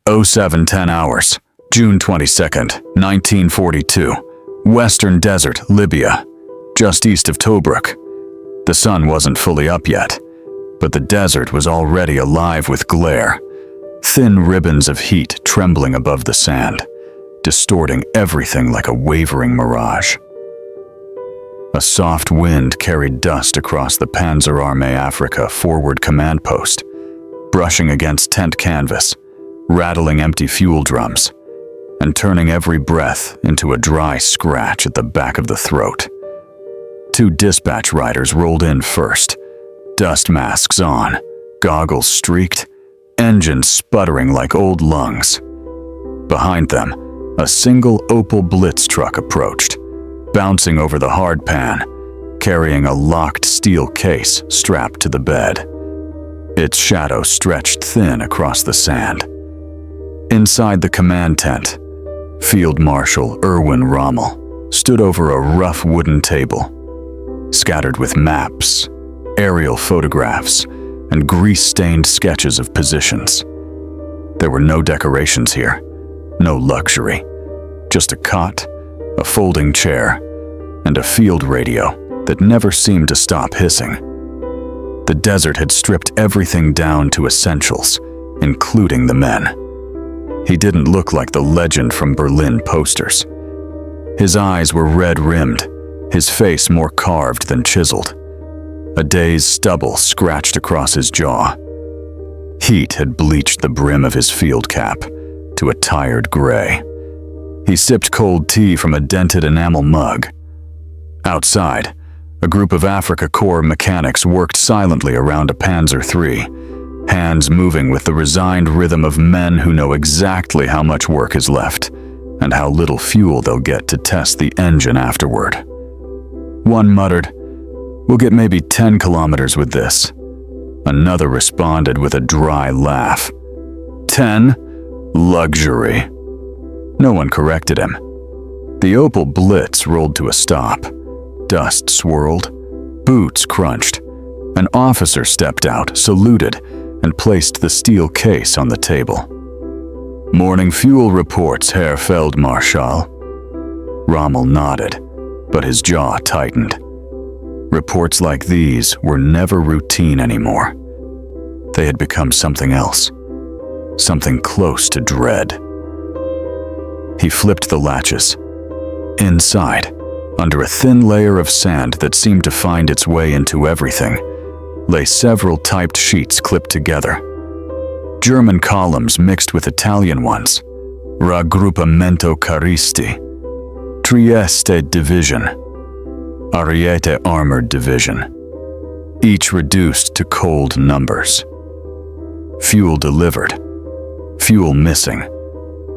07:10 hours, June 22nd, 1942, Western Desert, Libya, just east of Tobruk. The sun wasn't fully up yet, but the desert was already alive with glare, thin ribbons of heat trembling above the sand, distorting everything like a wavering mirage. A soft wind carried dust across the Panzerarmee Afrika forward command post, brushing against tent canvas, rattling empty fuel drums, and turning every breath into a dry scratch at the back of the throat. Two dispatch riders rolled in first, dust masks on, goggles streaked, engines sputtering like old lungs. Behind them, a single Opel Blitz truck approached, bouncing over the hard pan, carrying a locked steel case strapped to the bed. Its shadow stretched thin across the sand. Inside the command tent, Field Marshal Erwin Rommel stood over a rough wooden table, scattered with maps, aerial photographs, and grease-stained sketches of positions. There were no decorations here, no luxury, just a cot, a folding chair, and a field radio that never seemed to stop hissing. The desert had stripped everything down to essentials, including the men. He didn't look like the legend from Berlin posters. His eyes were red-rimmed, his face more carved than chiseled. A day's stubble scratched across his jaw. Heat had bleached the brim of his field cap to a tired gray. He sipped cold tea from a dented enamel mug. Outside, a group of Afrika Korps mechanics worked silently around a Panzer III, hands moving with the resigned rhythm of men who know exactly how much work is left and how little fuel they'll get to test the engine afterward. One muttered, "We'll get maybe 10 kilometers with this." Another responded with a dry laugh. 10? Luxury. No one corrected him. The Opel Blitz rolled to a stop. Dust swirled, boots crunched. An officer stepped out, saluted, and placed the steel case on the table. "Morning fuel reports, Herr Field Marshal." Rommel nodded, but his jaw tightened. Reports like these were never routine anymore. They had become something else, something close to dread. He flipped the latches. Inside, under a thin layer of sand that seemed to find its way into everything, lay several typed sheets clipped together. German columns mixed with Italian ones. Raggruppamento Caristi, Trieste Division, Ariete Armored Division, each reduced to cold numbers. Fuel delivered, fuel missing,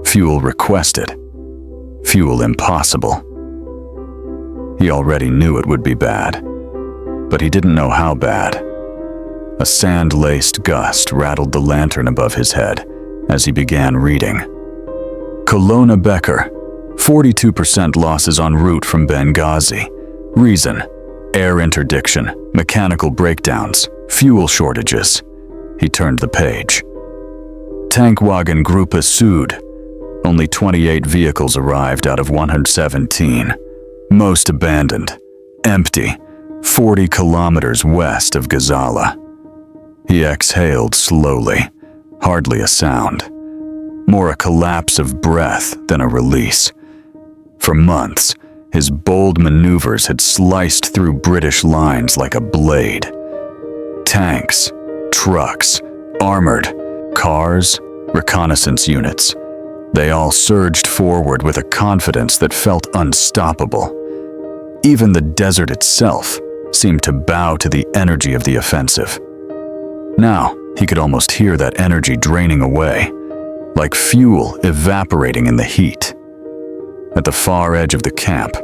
fuel requested, fuel impossible. He already knew it would be bad, but he didn't know how bad. A sand-laced gust rattled the lantern above his head as he began reading. Colonna Becker, 42% losses en route from Benghazi. Reason: air interdiction, mechanical breakdowns, fuel shortages. He turned the page. Tankwagen Gruppe Süd. Only 28 vehicles arrived out of 117. Most abandoned, empty, 40 kilometers west of Gazala. He exhaled slowly, hardly a sound. More a collapse of breath than a release. For months, his bold maneuvers had sliced through British lines like a blade. Tanks, trucks, armored, cars, reconnaissance units. They all surged forward with a confidence that felt unstoppable. Even the desert itself seemed to bow to the energy of the offensive. Now, he could almost hear that energy draining away, like fuel evaporating in the heat. At the far edge of the camp,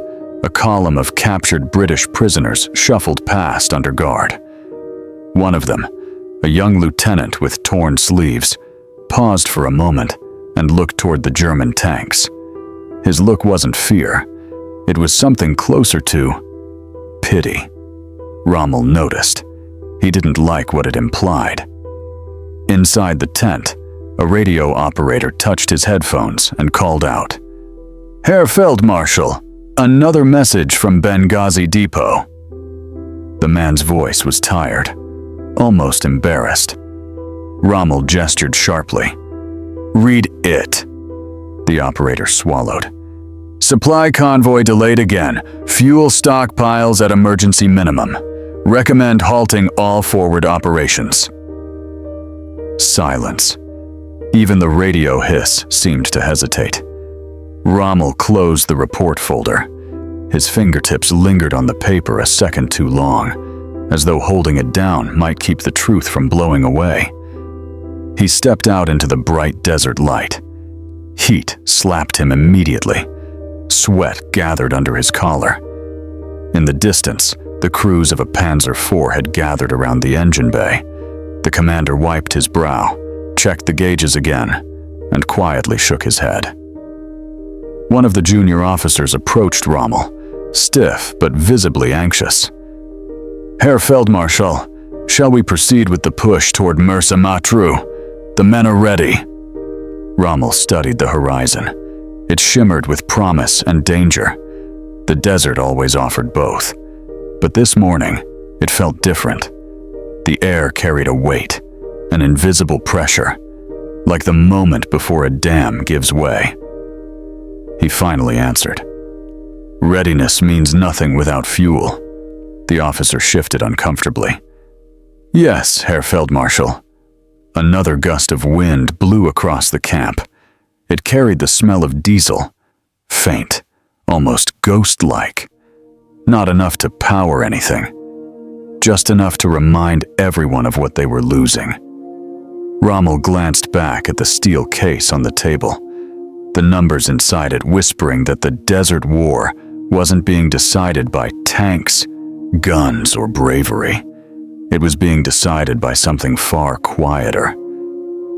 a column of captured British prisoners shuffled past under guard. One of them, a young lieutenant with torn sleeves, paused for a moment and looked toward the German tanks. His look wasn't fear. It was something closer to pity. Rommel noticed. He didn't like what it implied. Inside the tent, A radio operator touched his headphones and called out, "Herr Feldmarschall, another message from Benghazi Depot." The man's voice was tired, almost embarrassed. Rommel gestured sharply. "Read it." The operator swallowed. "Supply convoy delayed again. Fuel stockpiles at emergency minimum. Recommend halting all forward operations." Silence. Even the radio hiss seemed to hesitate. Rommel closed the report folder. His fingertips lingered on the paper a second too long, as though holding it down might keep the truth from blowing away. He stepped out into the bright desert light. Heat slapped him immediately. Sweat gathered under his collar. In the distance, the crews of a Panzer IV had gathered around the engine bay. The commander wiped his brow, checked the gauges again, and quietly shook his head. One of the junior officers approached Rommel, stiff but visibly anxious. "Herr Feldmarschall, shall we proceed with the push toward Mersa Matruh? The men are ready." Rommel studied the horizon. It shimmered with promise and danger. The desert always offered both. But this morning, it felt different. The air carried a weight, an invisible pressure, like the moment before a dam gives way. He finally answered. "Readiness means nothing without fuel." The officer shifted uncomfortably. "Yes, Herr Feldmarschall." Another gust of wind blew across the camp. It carried the smell of diesel, faint, almost ghost-like. Not enough to power anything, just enough to remind everyone of what they were losing. Rommel glanced back at the steel case on the table, the numbers inside it whispering that the desert war wasn't being decided by tanks, guns, or bravery. It was being decided by something far quieter.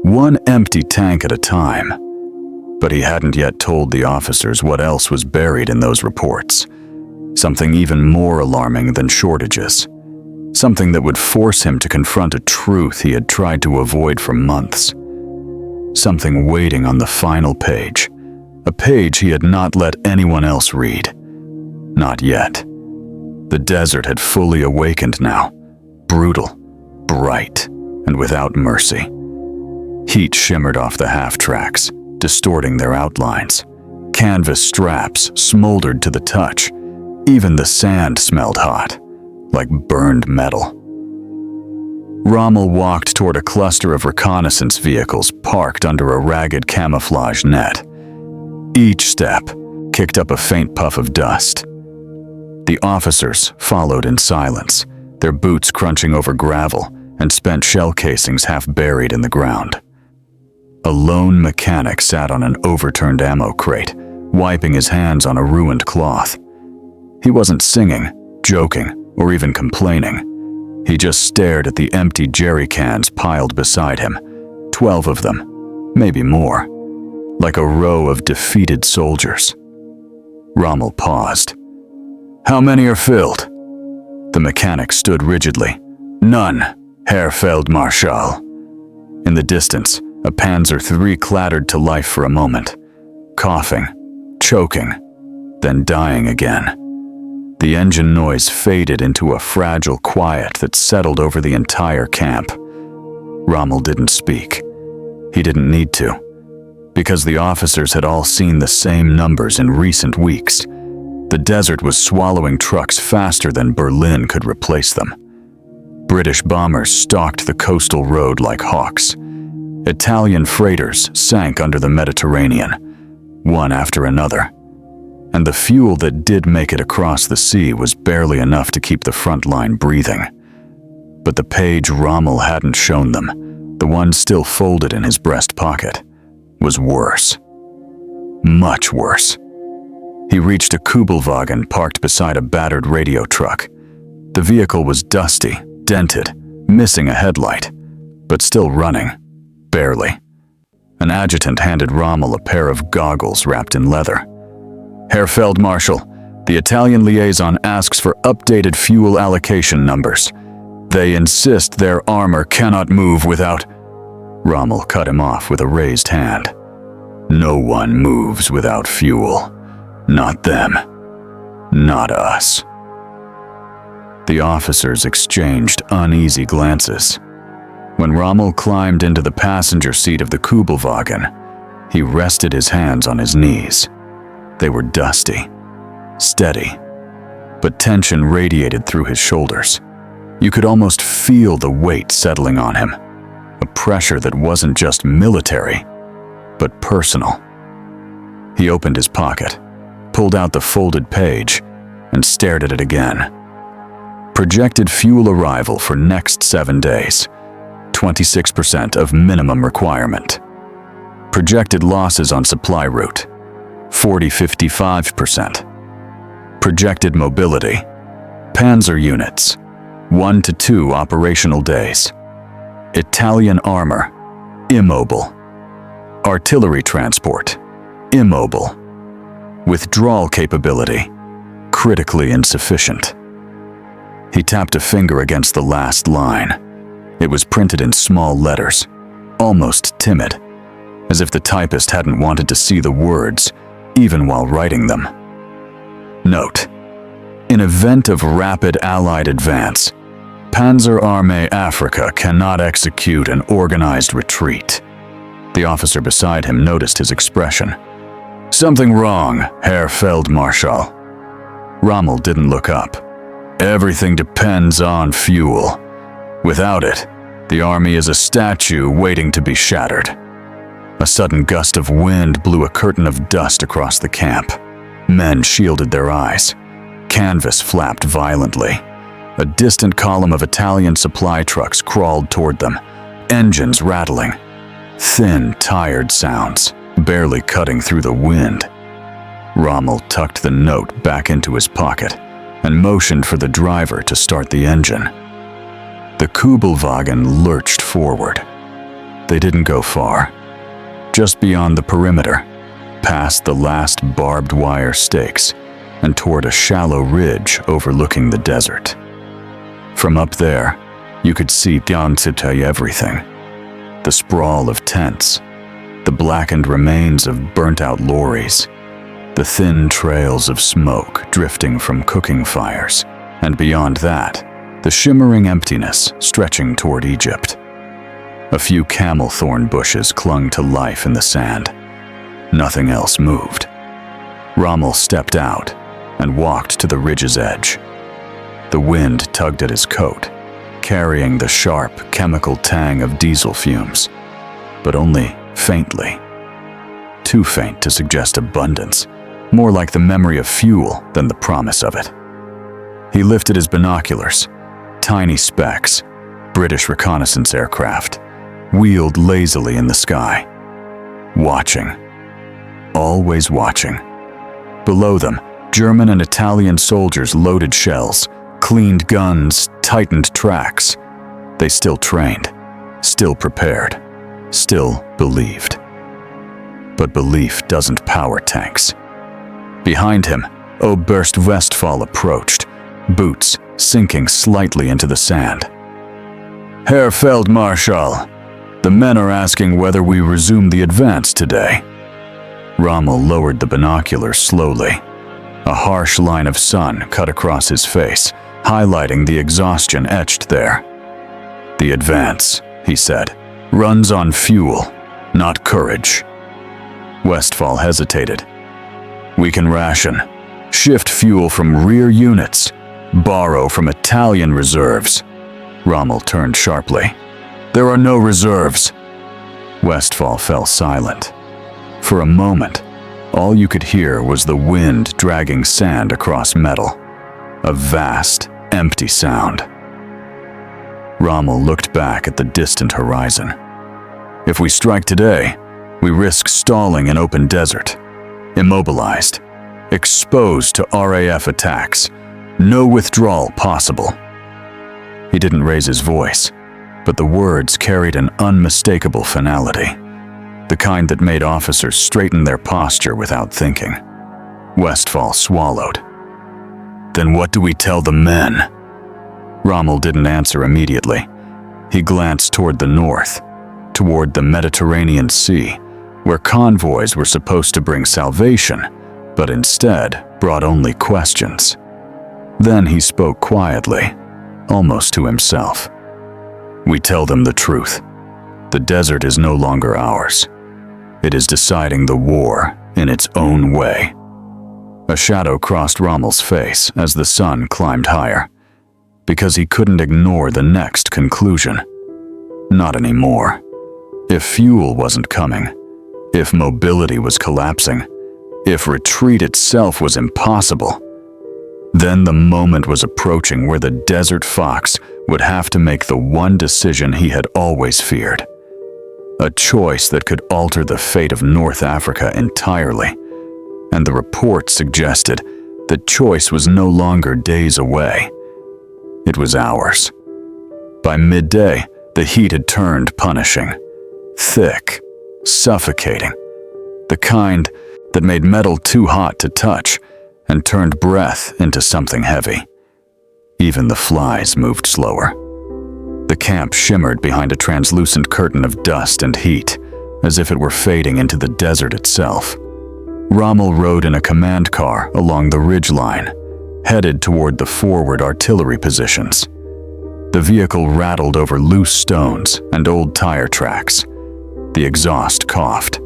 One empty tank at a time. But he hadn't yet told the officers what else was buried in those reports. Something even more alarming than shortages. Something that would force him to confront a truth he had tried to avoid for months. Something waiting on the final page. A page he had not let anyone else read. Not yet. The desert had fully awakened now. Brutal, bright, and without mercy. Heat shimmered off the half-tracks, distorting their outlines. Canvas straps smoldered to the touch. Even the sand smelled hot, like burned metal. Rommel walked toward a cluster of reconnaissance vehicles parked under a ragged camouflage net. Each step kicked up a faint puff of dust. The officers followed in silence, their boots crunching over gravel and spent shell casings half buried in the ground. A lone mechanic sat on an overturned ammo crate, wiping his hands on a ruined cloth. He wasn't singing, joking, or even complaining. He just stared at the empty jerry cans piled beside him, 12 of them, maybe more, like a row of defeated soldiers. Rommel paused. "How many are filled?" The mechanic stood rigidly. "None, Herr Feldmarschall." In the distance, a Panzer III clattered to life for a moment, coughing, choking, then dying again. The engine noise faded into a fragile quiet that settled over the entire camp. Rommel didn't speak. He didn't need to, because the officers had all seen the same numbers in recent weeks. The desert was swallowing trucks faster than Berlin could replace them. British bombers stalked the coastal road like hawks. Italian freighters sank under the Mediterranean, one after another. And the fuel that did make it across the sea was barely enough to keep the front line breathing. But the page Rommel hadn't shown them, the one still folded in his breast pocket, was worse. Much worse. He reached a Kubelwagen parked beside a battered radio truck. The vehicle was dusty, dented, missing a headlight, but still running, barely. An adjutant handed Rommel a pair of goggles wrapped in leather. "Herr Feldmarschall, the Italian liaison asks for updated fuel allocation numbers. They insist their armor cannot move without..." Rommel cut him off with a raised hand. "No one moves without fuel. Not them. Not us." The officers exchanged uneasy glances. When Rommel climbed into the passenger seat of the Kübelwagen, he rested his hands on his knees. They were dusty, steady, but tension radiated through his shoulders. You could almost feel the weight settling on him, a pressure that wasn't just military, but personal. He opened his pocket, pulled out the folded page, and stared at it again. Projected fuel arrival for next 7 days, 26% of minimum requirement. Projected losses on supply route, 40-55%. Projected mobility, Panzer units, 1 to 2 operational days. Italian armor, immobile. Artillery transport, immobile. Withdrawal capability, critically insufficient. He tapped a finger against the last line. It was printed in small letters, almost timid, as if the typist hadn't wanted to see the words, even while writing them. Note: in event of rapid Allied advance, Panzerarmee Afrika cannot execute an organized retreat. The officer beside him noticed his expression. "Something wrong, Herr Field Marshal." Rommel didn't look up. "Everything depends on fuel. Without it, the army is a statue waiting to be shattered." A sudden gust of wind blew a curtain of dust across the camp. Men shielded their eyes. Canvas flapped violently. A distant column of Italian supply trucks crawled toward them, engines rattling. Thin, tired sounds, barely cutting through the wind. Rommel tucked the note back into his pocket and motioned for the driver to start the engine. The Kübelwagen lurched forward. They didn't go far. Just beyond the perimeter, past the last barbed wire stakes, and toward a shallow ridge overlooking the desert. From up there, you could see down to everything. The sprawl of tents, the blackened remains of burnt-out lorries, the thin trails of smoke drifting from cooking fires, and beyond that, the shimmering emptiness stretching toward Egypt. A few camel thorn bushes clung to life in the sand. Nothing else moved. Rommel stepped out and walked to the ridge's edge. The wind tugged at his coat, carrying the sharp chemical tang of diesel fumes, but only faintly. Too faint to suggest abundance, more like the memory of fuel than the promise of it. He lifted his binoculars. Tiny specks, British reconnaissance aircraft, wheeled lazily in the sky. Watching. Always watching. Below them, German and Italian soldiers loaded shells, cleaned guns, tightened tracks. They still trained, still prepared, still believed. But belief doesn't power tanks. Behind him, Oberst Westphal approached, boots sinking slightly into the sand. "Herr Feldmarschall, the men are asking whether we resume the advance today." Rommel lowered the binoculars slowly. A harsh line of sun cut across his face, highlighting the exhaustion etched there. "The advance," he said, "runs on fuel, not courage." Westphal hesitated. "We can ration, shift fuel from rear units, borrow from Italian reserves." Rommel turned sharply. "There are no reserves." Westphal fell silent. For a moment, all you could hear was the wind dragging sand across metal. A vast, empty sound. Rommel looked back at the distant horizon. "If we strike today, we risk stalling in open desert, immobilized, exposed to RAF attacks, no withdrawal possible." He didn't raise his voice, but the words carried an unmistakable finality, the kind that made officers straighten their posture without thinking. Westphal swallowed. "Then what do we tell the men?" Rommel didn't answer immediately. He glanced toward the north, toward the Mediterranean Sea, where convoys were supposed to bring salvation, but instead brought only questions. Then he spoke quietly, almost to himself. "We tell them the truth. The desert is no longer ours. It is deciding the war in its own way." A shadow crossed Rommel's face as the sun climbed higher, because he couldn't ignore the next conclusion. Not anymore. If fuel wasn't coming, if mobility was collapsing, if retreat itself was impossible, then the moment was approaching where the desert fox would have to make the one decision he had always feared. A choice that could alter the fate of North Africa entirely. And the report suggested the choice was no longer days away. It was hours. By midday, the heat had turned punishing. Thick, suffocating. The kind that made metal too hot to touch and turned breath into something heavy. Even the flies moved slower. The camp shimmered behind a translucent curtain of dust and heat, as if it were fading into the desert itself. Rommel rode in a command car along the ridgeline, headed toward the forward artillery positions. The vehicle rattled over loose stones and old tire tracks. The exhaust coughed.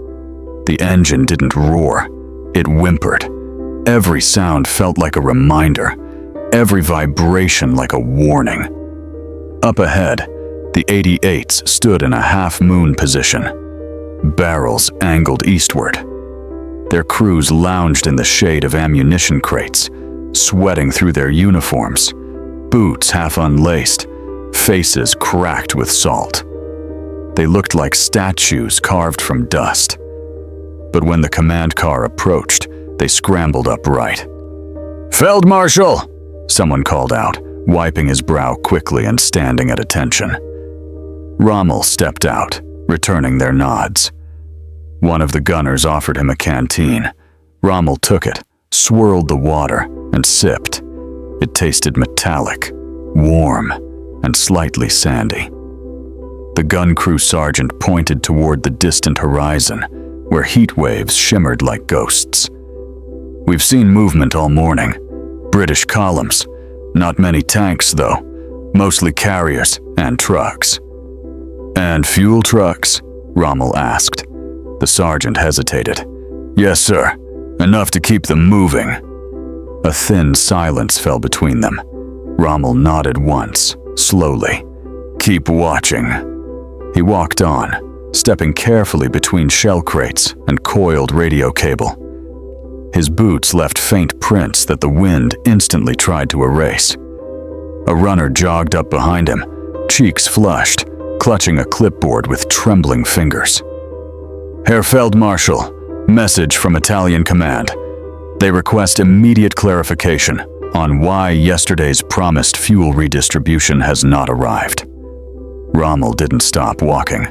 The engine didn't roar, it whimpered. Every sound felt like a reminder, every vibration like a warning. Up ahead, the 88s stood in a half-moon position, barrels angled eastward. Their crews lounged in the shade of ammunition crates, sweating through their uniforms, boots half unlaced, faces cracked with salt. They looked like statues carved from dust. But when the command car approached, they scrambled upright. "Field Marshal!" someone called out, wiping his brow quickly and standing at attention. Rommel stepped out, returning their nods. One of the gunners offered him a canteen. Rommel took it, swirled the water, and sipped. It tasted metallic, warm, and slightly sandy. The gun crew sergeant pointed toward the distant horizon, where heat waves shimmered like ghosts. "We've seen movement all morning. British columns. Not many tanks, though. Mostly carriers and trucks." "And fuel trucks?" Rommel asked. The sergeant hesitated. "Yes, sir. Enough to keep them moving." A thin silence fell between them. Rommel nodded once, slowly. "Keep watching." He walked on, stepping carefully between shell crates and coiled radio cable. His boots left faint prints that the wind instantly tried to erase. A runner jogged up behind him, cheeks flushed, clutching a clipboard with trembling fingers. "Herr Feldmarschall, message from Italian command. They request immediate clarification on why yesterday's promised fuel redistribution has not arrived." Rommel didn't stop walking.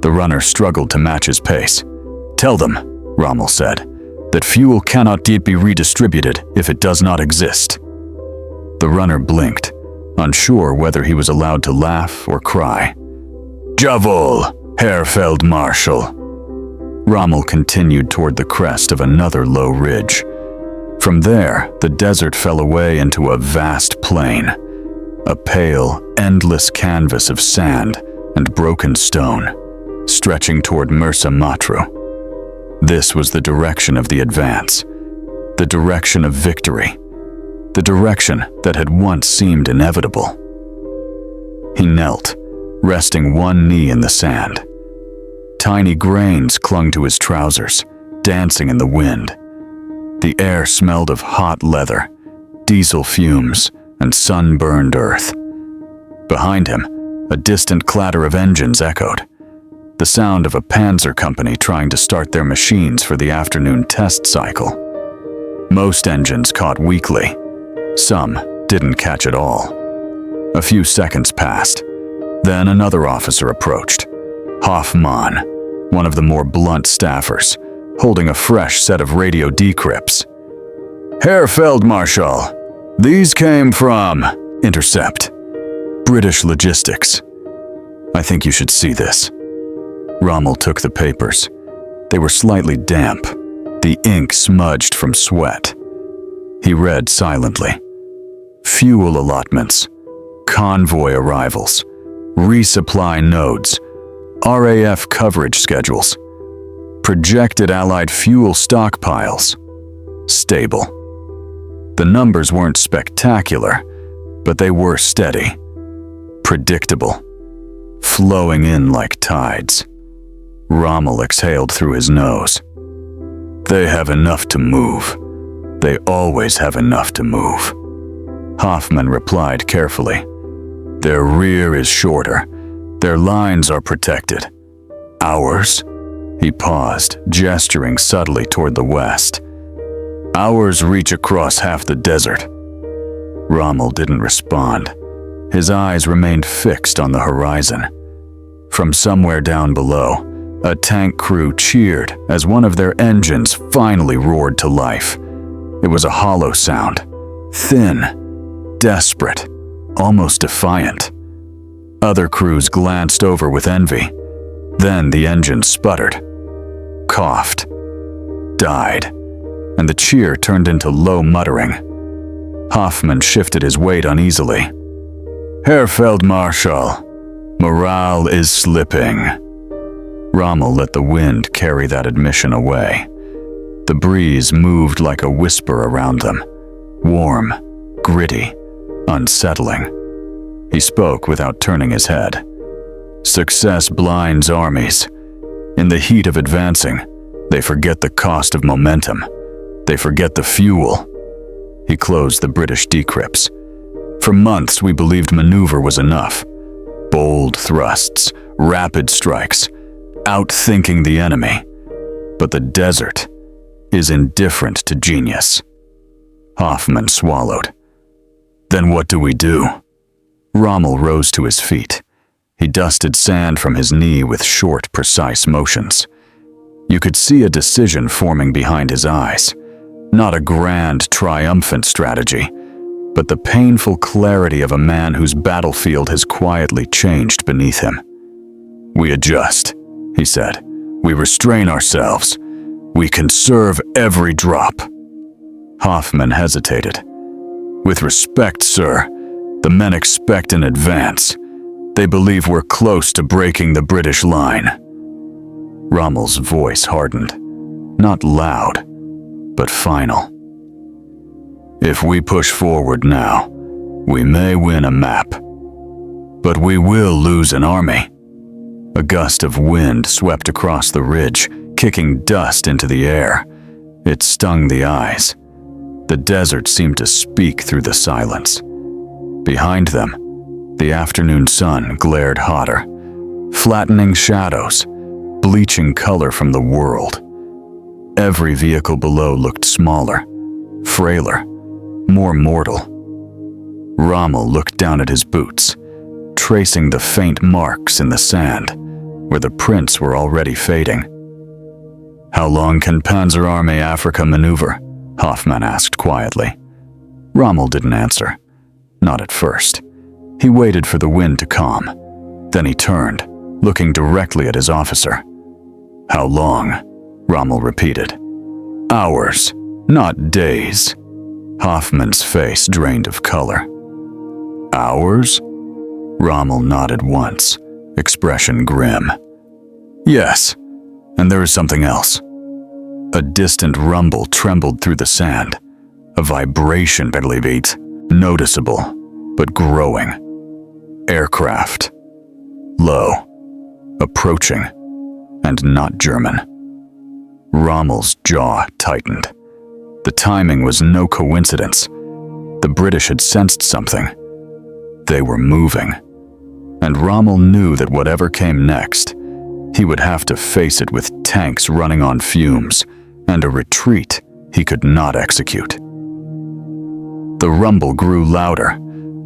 The runner struggled to match his pace. "Tell them," Rommel said, "that fuel cannot be redistributed if it does not exist." The runner blinked, unsure whether he was allowed to laugh or cry. "Jawohl, Herr Feldmarschall." Rommel continued toward the crest of another low ridge. From there, the desert fell away into a vast plain, a pale, endless canvas of sand and broken stone, stretching toward Mersa Matruh. This was the direction of the advance, the direction of victory, the direction that had once seemed inevitable. He knelt, resting one knee in the sand. Tiny grains clung to his trousers, dancing in the wind. The air smelled of hot leather, diesel fumes, and sunburned earth. Behind him, a distant clatter of engines echoed, the sound of a panzer company trying to start their machines for the afternoon test cycle. Most engines caught weakly. Some didn't catch at all. A few seconds passed. Then another officer approached. Hoffmann, one of the more blunt staffers, holding a fresh set of radio decrypts. "Herr Feldmarschall, these came from..." Intercept. "British logistics. I think you should see this." Rommel took the papers. They were slightly damp, the ink smudged from sweat. He read silently. Fuel allotments, convoy arrivals, resupply nodes, RAF coverage schedules, projected Allied fuel stockpiles. Stable. The numbers weren't spectacular, but they were steady, predictable, flowing in like tides. Rommel exhaled through his nose. They have enough to move. They always have enough to move. Hoffman replied carefully. Their rear is shorter. Their lines are protected. Ours? He paused, gesturing subtly toward the west. Ours reach across half the desert. Rommel didn't respond. His eyes remained fixed on the horizon. From somewhere down below, a tank crew cheered as one of their engines finally roared to life. It was a hollow sound, thin, desperate, almost defiant. Other crews glanced over with envy. Then the engine sputtered, coughed, died, and the cheer turned into low muttering. Hoffman shifted his weight uneasily. Herr Field Marshal, morale is slipping. Rommel let the wind carry that admission away. The breeze moved like a whisper around them, warm, gritty, unsettling. He spoke without turning his head. Success blinds armies. In the heat of advancing, they forget the cost of momentum. They forget the fuel. He closed the British decrypts. For months, we believed maneuver was enough. Bold thrusts, rapid strikes, outthinking the enemy. But the desert is indifferent to genius. Hoffman swallowed. Then what do we do? Rommel rose to his feet. He dusted sand from his knee with short, precise motions. You could see a decision forming behind his eyes. Not a grand, triumphant strategy, but the painful clarity of a man whose battlefield has quietly changed beneath him. We adjust, he said. We restrain ourselves. We conserve every drop. Hoffman hesitated. With respect, sir, the men expect an advance. They believe we're close to breaking the British line. Rommel's voice hardened. Not loud, but final. If we push forward now, we may win a map. But we will lose an army. A gust of wind swept across the ridge, kicking dust into the air. It stung the eyes. The desert seemed to speak through the silence. Behind them, the afternoon sun glared hotter, flattening shadows, bleaching color from the world. Every vehicle below looked smaller, frailer, more mortal. Rommel looked down at his boots, tracing the faint marks in the sand, where the prints were already fading. How long can Panzerarmee Afrika maneuver? Hoffman asked quietly. Rommel didn't answer. Not at first. He waited for the wind to calm. Then he turned, looking directly at his officer. How long? Rommel repeated. Hours, not days. Hoffman's face drained of color. Hours? Rommel nodded once, expression grim. Yes, and there is something else. A distant rumble trembled through the sand. A vibration, barely beat, noticeable, but growing. Aircraft. Low. Approaching. And not German. Rommel's jaw tightened. The timing was no coincidence. The British had sensed something. They were moving. And Rommel knew that whatever came next, he would have to face it with tanks running on fumes and a retreat he could not execute. The rumble grew louder,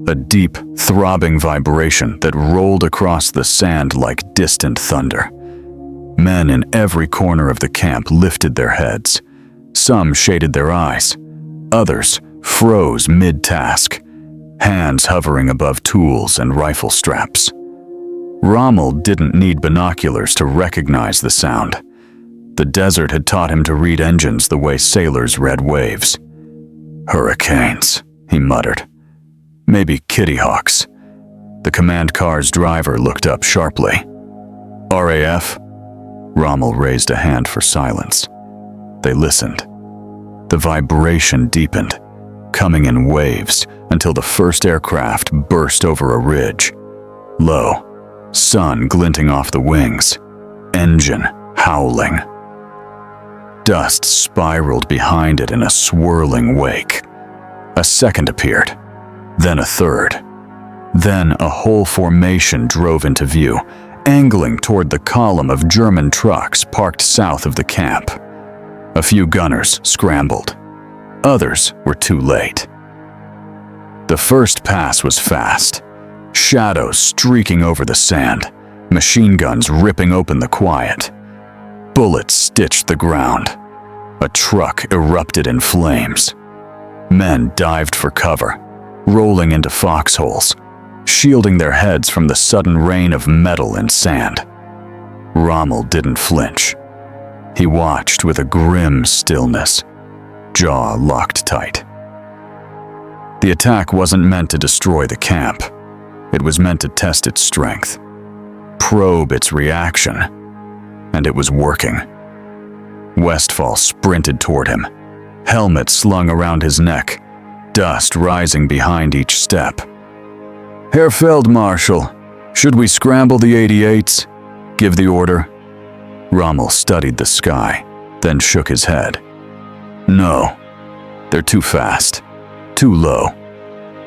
a deep, throbbing vibration that rolled across the sand like distant thunder. Men in every corner of the camp lifted their heads. Some shaded their eyes. Others froze mid-task, hands hovering above tools and rifle straps. Rommel didn't need binoculars to recognize the sound. The desert had taught him to read engines the way sailors read waves. "Hurricanes," he muttered. "Maybe Kitty Hawks." The command car's driver looked up sharply. "RAF?" Rommel raised a hand for silence. They listened. The vibration deepened, coming in waves until the first aircraft burst over a ridge. Low, sun glinting off the wings, engine howling. Dust spiraled behind it in a swirling wake. A second appeared, then a third. Then a whole formation drove into view, angling toward the column of German trucks parked south of the camp. A few gunners scrambled. Others were too late. The first pass was fast, shadows streaking over the sand, machine guns ripping open the quiet. Bullets stitched the ground. A truck erupted in flames. Men dived for cover, rolling into foxholes, shielding their heads from the sudden rain of metal and sand. Rommel didn't flinch. He watched with a grim stillness, jaw locked tight. The attack wasn't meant to destroy the camp. It was meant to test its strength, probe its reaction, and it was working. Westphal sprinted toward him, helmet slung around his neck, dust rising behind each step. "Herr Field Marshal, should we scramble the 88s? Give the order." Rommel studied the sky, then shook his head. "No, they're too fast, too low.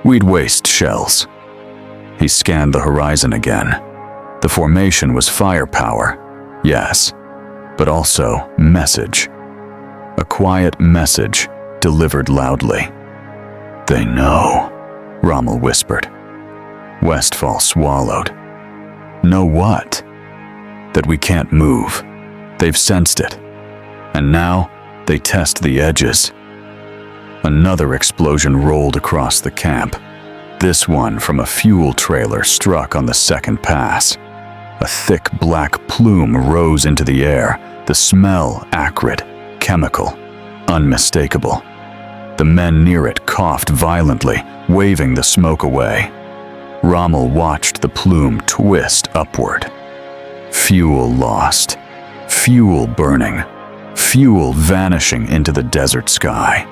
We'd waste shells." He scanned the horizon again. The formation was firepower, yes, but also message. A quiet message delivered loudly. "They know," Rommel whispered. Westphal swallowed. "Know what?" "That we can't move. They've sensed it. And now they test the edges." Another explosion rolled across the camp. This one from a fuel trailer struck on the second pass. A thick black plume rose into the air, the smell acrid, chemical, unmistakable. The men near it coughed violently, waving the smoke away. Rommel watched the plume twist upward. Fuel lost, fuel burning, fuel vanishing into the desert sky.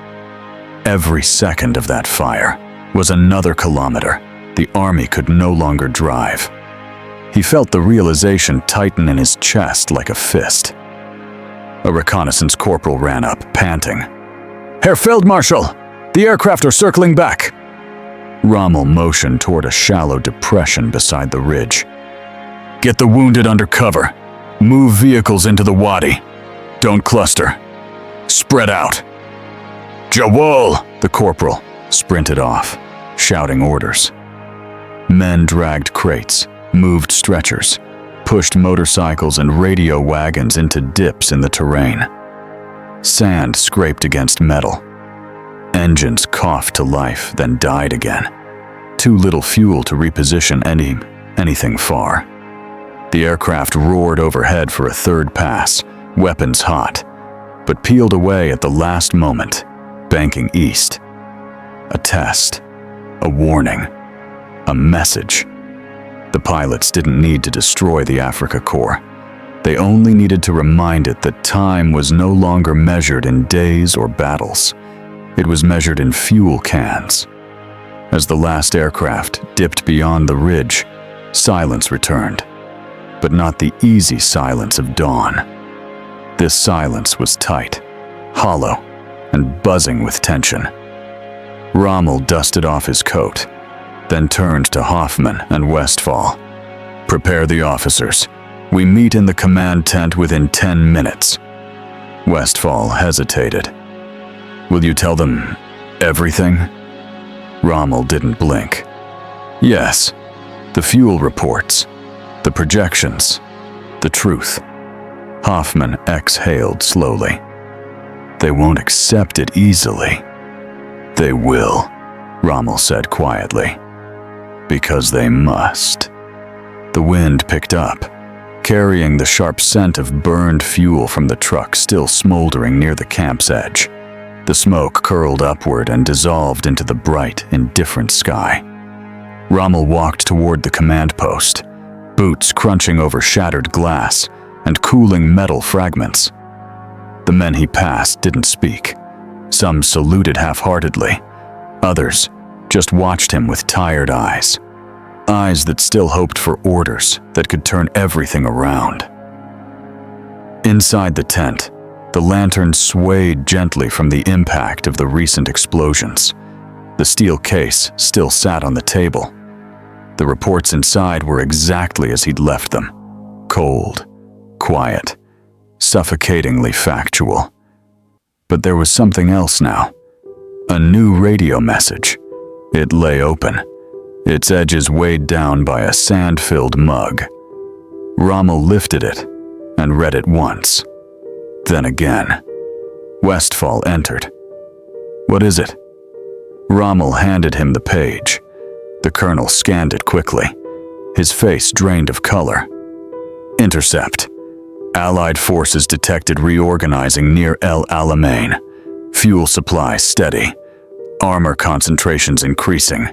Every second of that fire was another kilometer the army could no longer drive. He felt the realization tighten in his chest like a fist. A reconnaissance corporal ran up, panting. "Herr Field Marshal, the aircraft are circling back." Rommel motioned toward a shallow depression beside the ridge. "Get the wounded under cover. Move vehicles into the wadi. Don't cluster. Spread out." "Jawohl!" The corporal sprinted off, shouting orders. Men dragged crates, moved stretchers, pushed motorcycles and radio wagons into dips in the terrain. Sand scraped against metal. Engines coughed to life, then died again. Too little fuel to reposition anything far. The aircraft roared overhead for a third pass, weapons hot, but peeled away at the last moment, banking east. A test, a warning, a message. The pilots didn't need to destroy the Afrika Korps. They only needed to remind it that time was no longer measured in days or battles. It was measured in fuel cans. As the last aircraft dipped beyond the ridge, silence returned, but not the easy silence of dawn. This silence was tight, hollow, and buzzing with tension. Rommel dusted off his coat, then turned to Hoffman and Westphal. "Prepare the officers. We meet in the command tent within 10 minutes. Westphal hesitated. "Will you tell them everything?" Rommel didn't blink. "Yes, the fuel reports, the projections, the truth." Hoffman exhaled slowly. "They won't accept it easily." "They will," Rommel said quietly. "Because they must." The wind picked up, carrying the sharp scent of burned fuel from the truck still smoldering near the camp's edge. The smoke curled upward and dissolved into the bright, indifferent sky. Rommel walked toward the command post, boots crunching over shattered glass and cooling metal fragments. The men he passed didn't speak. Some saluted half-heartedly. Others just watched him with tired eyes. Eyes that still hoped for orders that could turn everything around. Inside the tent, the lantern swayed gently from the impact of the recent explosions. The steel case still sat on the table. The reports inside were exactly as he'd left them. Cold, quiet, suffocatingly factual. But there was something else now. A new radio message. It lay open, its edges weighed down by a sand-filled mug. Rommel lifted it and read it once. Then again. Westphal entered. "What is it?" Rommel handed him the page. The colonel scanned it quickly, his face drained of color. "Intercept. Allied forces detected reorganizing near El Alamein. Fuel supply steady. Armor concentrations increasing.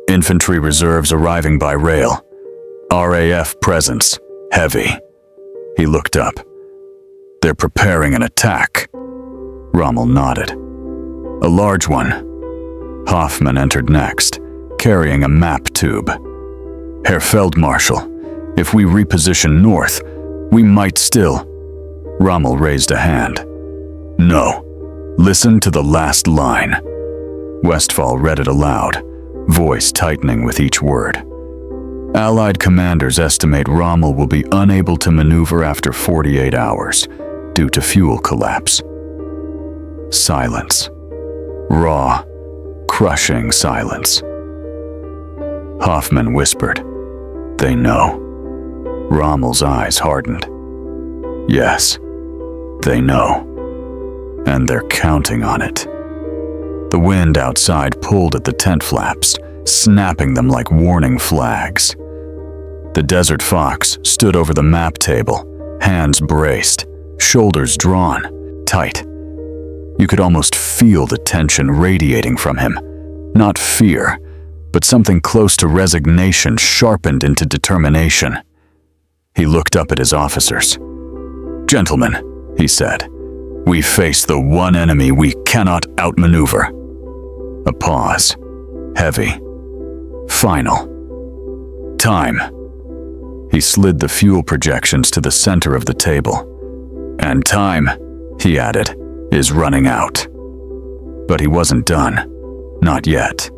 Infantry reserves arriving by rail. RAF presence heavy." He looked up. "They're preparing an attack." Rommel nodded. "A large one." Hoffman entered next, carrying a map tube. "Herr Feldmarschall, if we reposition north, we might still—" Rommel raised a hand. "No. Listen to the last line." Westphal read it aloud, voice tightening with each word. "Allied commanders estimate Rommel will be unable to maneuver after 48 hours due to fuel collapse." Silence. Raw, crushing silence. Hoffman whispered, "They know." Rommel's eyes hardened. "Yes, they know. And they're counting on it." The wind outside pulled at the tent flaps, snapping them like warning flags. The Desert Fox stood over the map table, hands braced, shoulders drawn, tight. You could almost feel the tension radiating from him. Not fear, but something close to resignation sharpened into determination. He looked up at his officers. "Gentlemen," he said, "we face the one enemy we cannot outmaneuver." A pause. Heavy. Final. "Time." He slid the fuel projections to the center of the table. "And time," he added, "is running out." But he wasn't done. Not yet.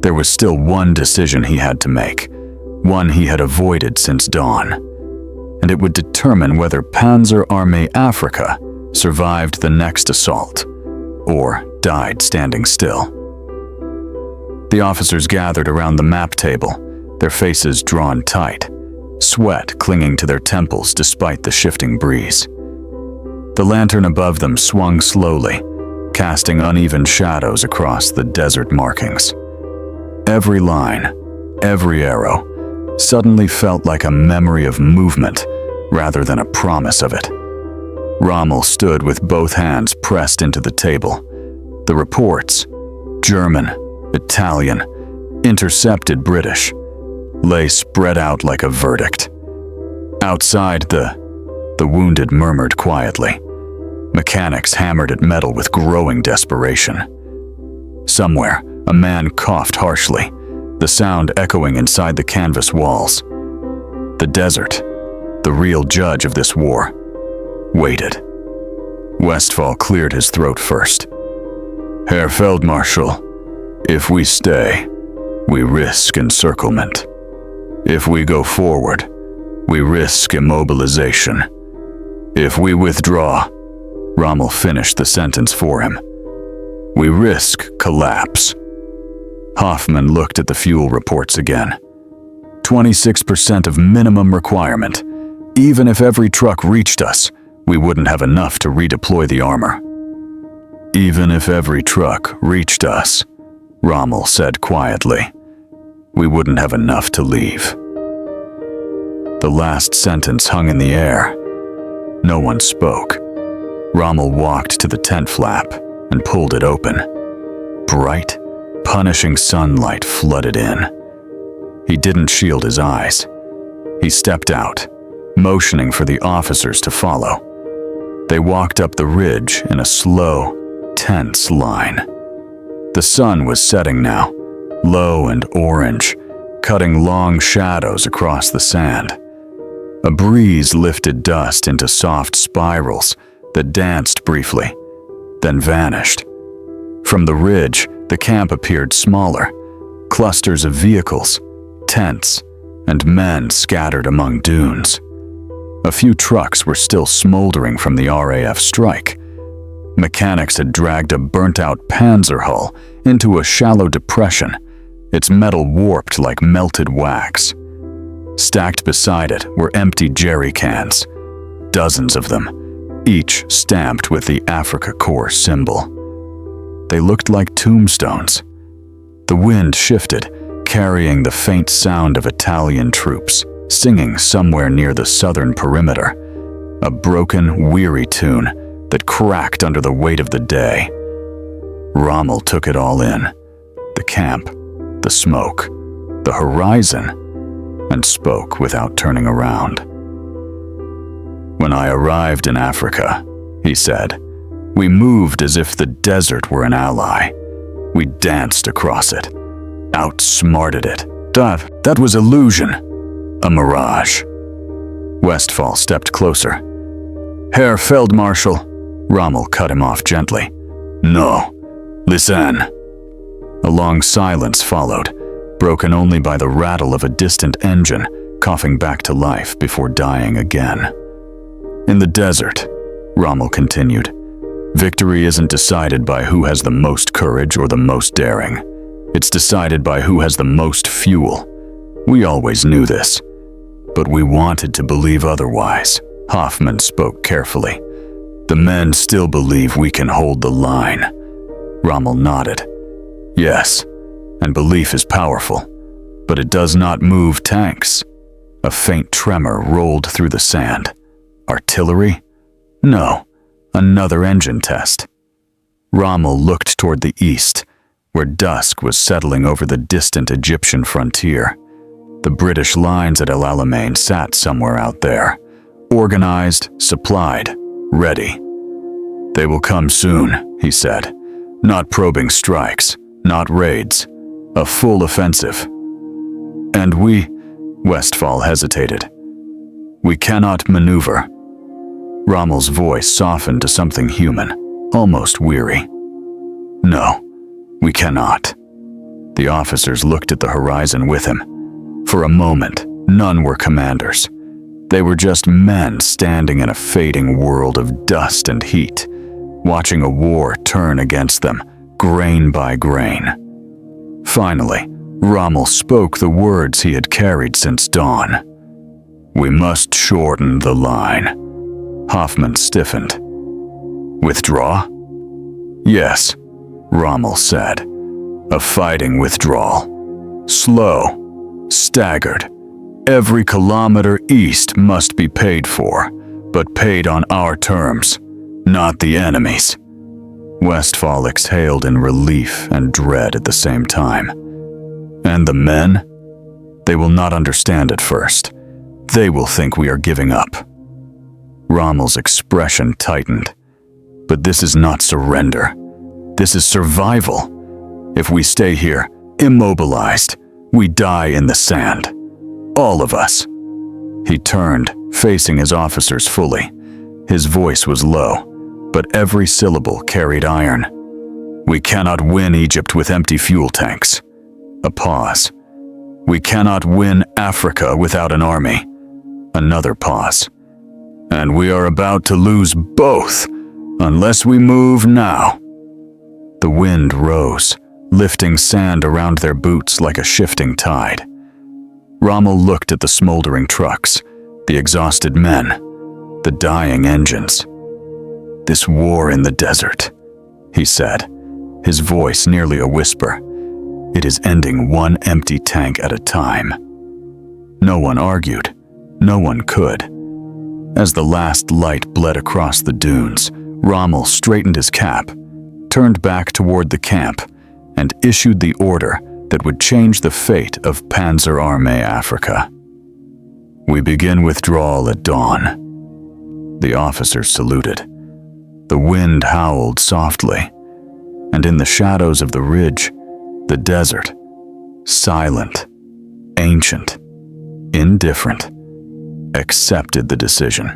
There was still one decision he had to make, one he had avoided since dawn. And it would determine whether Panzerarmee Afrika survived the next assault, or died standing still. The officers gathered around the map table, their faces drawn tight, sweat clinging to their temples despite the shifting breeze. The lantern above them swung slowly, casting uneven shadows across the desert markings. Every line, every arrow, suddenly felt like a memory of movement rather than a promise of it. Rommel stood with both hands pressed into the table. The reports, German, Italian, intercepted British, lay spread out like a verdict. Outside, the wounded murmured quietly. Mechanics hammered at metal with growing desperation. Somewhere, a man coughed harshly, the sound echoing inside the canvas walls. The desert, the real judge of this war, waited. Westphal cleared his throat first. "Herr Feldmarschall, if we stay, we risk encirclement. If we go forward, we risk immobilization. If we withdraw," Rommel finished the sentence for him, "we risk collapse." Hoffman looked at the fuel reports again. 26% of minimum requirement. Even if every truck reached us, we wouldn't have enough to redeploy the armor. "Even if every truck reached us," Rommel said quietly, "we wouldn't have enough to leave." The last sentence hung in the air. No one spoke. Rommel walked to the tent flap and pulled it open. Bright, punishing sunlight flooded in. He didn't shield his eyes. He stepped out, motioning for the officers to follow. They walked up the ridge in a slow, tense line. The sun was setting now, low and orange, cutting long shadows across the sand. A breeze lifted dust into soft spirals that danced briefly, then vanished. From the ridge, the camp appeared smaller, clusters of vehicles, tents, and men scattered among dunes. A few trucks were still smoldering from the RAF strike. Mechanics had dragged a burnt-out Panzer hull into a shallow depression, its metal warped like melted wax. Stacked beside it were empty jerry cans, dozens of them, each stamped with the Afrika Korps symbol. They looked like tombstones. The wind shifted, carrying the faint sound of Italian troops, singing somewhere near the southern perimeter, a broken, weary tune that cracked under the weight of the day. Rommel took it all in, the camp, the smoke, the horizon, and spoke without turning around. When I arrived in Africa, he said, we moved as if the desert were an ally. We danced across it, outsmarted it. That was illusion, a mirage. Westphal stepped closer. Herr Field Marshal, Rommel cut him off gently. No, listen. A long silence followed, broken only by the rattle of a distant engine coughing back to life before dying again. In the desert, Rommel continued, victory isn't decided by who has the most courage or the most daring. It's decided by who has the most fuel. We always knew this, but we wanted to believe otherwise. Hoffman spoke carefully. The men still believe we can hold the line. Rommel nodded. Yes, and belief is powerful, but it does not move tanks. A faint tremor rolled through the sand. Artillery? No, another engine test. Rommel looked toward the east, where dusk was settling over the distant Egyptian frontier. The British lines at El Alamein sat somewhere out there, organized, supplied, ready. They will come soon, he said. Not probing strikes, not raids, a full offensive. And we, Westphal hesitated. We cannot maneuver. Rommel's voice softened to something human, almost weary. No, we cannot. The officers looked at the horizon with him. For a moment, none were commanders. They were just men standing in a fading world of dust and heat, watching a war turn against them, grain by grain. Finally, Rommel spoke the words he had carried since dawn. We must shorten the line. Hoffman stiffened. Withdraw? Yes, Rommel said. A fighting withdrawal. Slow, staggered. Every kilometer east must be paid for, but paid on our terms, not the enemy's. Westphal exhaled in relief and dread at the same time. And the men? They will not understand at first. They will think we are giving up. Rommel's expression tightened. But this is not surrender. This is survival. If we stay here, immobilized, we die in the sand. All of us. He turned, facing his officers fully. His voice was low, but every syllable carried iron. We cannot win Egypt with empty fuel tanks. A pause. We cannot win Africa without an army. Another pause. And we are about to lose both, unless we move now. The wind rose, lifting sand around their boots like a shifting tide. Rommel looked at the smoldering trucks, the exhausted men, the dying engines. This war in the desert, he said, his voice nearly a whisper. It is ending one empty tank at a time. No one argued. No one could. As the last light bled across the dunes, Rommel straightened his cap, turned back toward the camp, and issued the order that would change the fate of Panzerarmee Afrika. "We begin withdrawal at dawn." The officers saluted. The wind howled softly, and in the shadows of the ridge, the desert, silent, ancient, indifferent, accepted the decision.